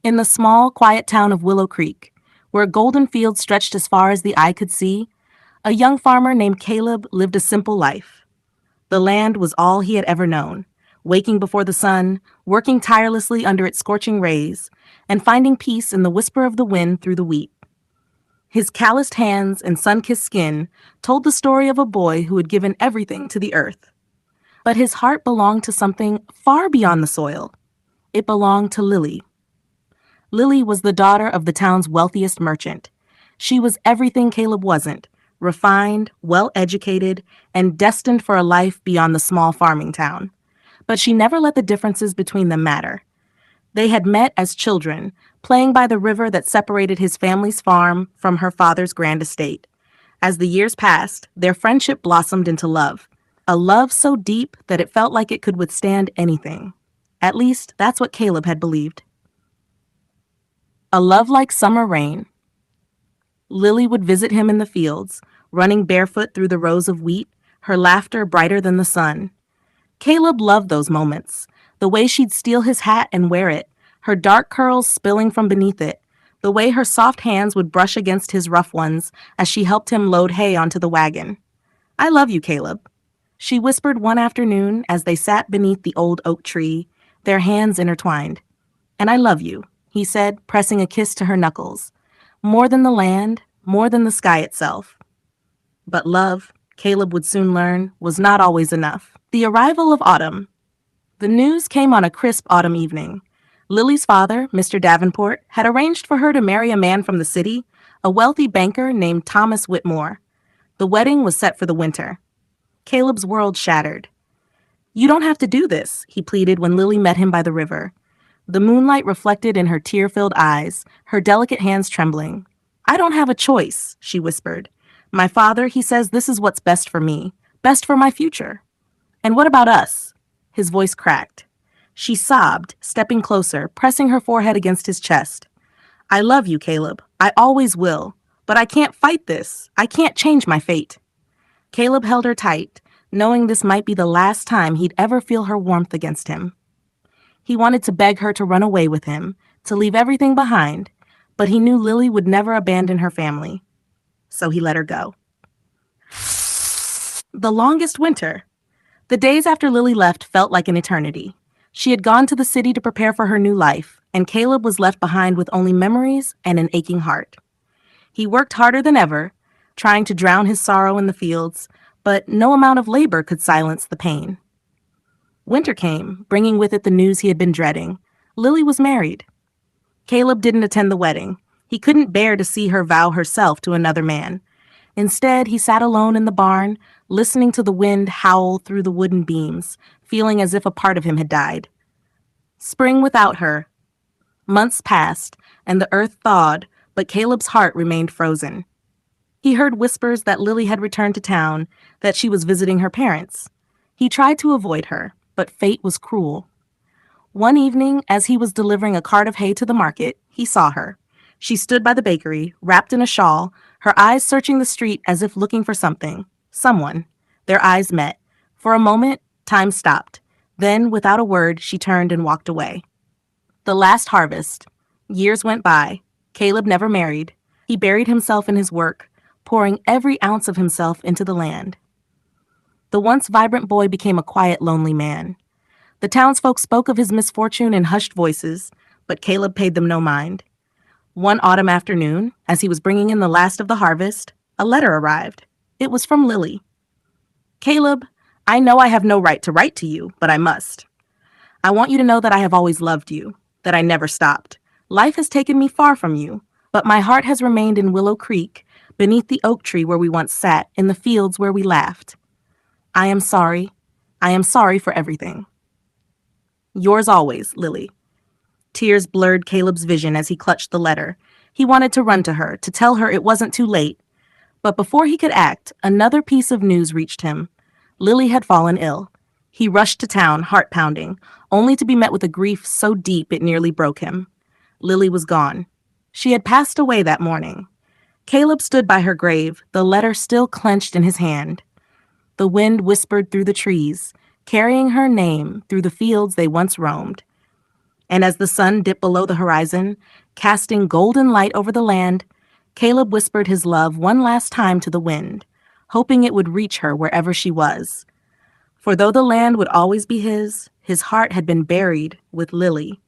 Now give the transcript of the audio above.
In the small, quiet town of Willow Creek, where golden fields stretched as far as the eye could see, a young farmer named Caleb lived a simple life. The land was all he had ever known, waking before the sun, working tirelessly under its scorching rays, and finding peace in the whisper of the wind through the wheat. His calloused hands and sun-kissed skin told the story of a boy who had given everything to the earth. But his heart belonged to something far beyond the soil. It belonged to Lily. Lily was the daughter of the town's wealthiest merchant. She was everything Caleb wasn't: refined, well-educated, and destined for a life beyond the small farming town. But she never let the differences between them matter. They had met as children, playing by the river that separated his family's farm from her father's grand estate. As the years passed, their friendship blossomed into love, a love so deep that it felt like it could withstand anything. At least, that's what Caleb had believed. A love like summer rain. Lily would visit him in the fields, running barefoot through the rows of wheat, her laughter brighter than the sun. Caleb loved those moments, the way she'd steal his hat and wear it, her dark curls spilling from beneath it, the way her soft hands would brush against his rough ones as she helped him load hay onto the wagon. "I love you, Caleb," she whispered one afternoon as they sat beneath the old oak tree, their hands intertwined. "And I love you," he said, pressing a kiss to her knuckles. "More than the land, more than the sky itself." But love, Caleb would soon learn, was not always enough. The arrival of autumn. The news came on a crisp autumn evening. Lily's father, Mr. Davenport, had arranged for her to marry a man from the city, a wealthy banker named Thomas Whitmore. The wedding was set for the winter. Caleb's world shattered. "You don't have to do this," he pleaded when Lily met him by the river. The moonlight reflected in her tear-filled eyes, her delicate hands trembling. "I don't have a choice," she whispered. "My father, he says this is what's best for me, best for my future." "And what about us?" His voice cracked. She sobbed, stepping closer, pressing her forehead against his chest. "I love you, Caleb. I always will. But I can't fight this. I can't change my fate." Caleb held her tight, knowing this might be the last time he'd ever feel her warmth against him. He wanted to beg her to run away with him, to leave everything behind, but he knew Lily would never abandon her family. So he let her go. The longest winter. The days after Lily left felt like an eternity. She had gone to the city to prepare for her new life, and Caleb was left behind with only memories and an aching heart. He worked harder than ever, trying to drown his sorrow in the fields, but no amount of labor could silence the pain. Winter came, bringing with it the news he had been dreading. Lily was married. Caleb didn't attend the wedding. He couldn't bear to see her vow herself to another man. Instead, he sat alone in the barn, listening to the wind howl through the wooden beams, feeling as if a part of him had died. Spring without her. Months passed, and the earth thawed, but Caleb's heart remained frozen. He heard whispers that Lily had returned to town, that she was visiting her parents. He tried to avoid her, but fate was cruel. One evening, as he was delivering a cart of hay to the market, he saw her. She stood by the bakery, wrapped in a shawl, her eyes searching the street as if looking for something, someone. Their eyes met. For a moment, time stopped. Then, without a word, she turned and walked away. The last harvest. Years went by. Caleb never married. He buried himself in his work, pouring every ounce of himself into the land. The once vibrant boy became a quiet, lonely man. The townsfolk spoke of his misfortune in hushed voices, but Caleb paid them no mind. One autumn afternoon, as he was bringing in the last of the harvest, a letter arrived. It was from Lily. "Caleb, I know I have no right to write to you, but I must. I want you to know that I have always loved you, that I never stopped. Life has taken me far from you, but my heart has remained in Willow Creek, beneath the oak tree where we once sat, in the fields where we laughed. I am sorry. I am sorry for everything. Yours always, Lily." Tears blurred Caleb's vision as he clutched the letter. He wanted to run to her, to tell her it wasn't too late. But before he could act, another piece of news reached him. Lily had fallen ill. He rushed to town, heart pounding, only to be met with a grief so deep it nearly broke him. Lily was gone. She had passed away that morning. Caleb stood by her grave, the letter still clenched in his hand. The wind whispered through the trees, carrying her name through the fields they once roamed. And as the sun dipped below the horizon, casting golden light over the land, Caleb whispered his love one last time to the wind, hoping it would reach her wherever she was. For though the land would always be his heart had been buried with Lily.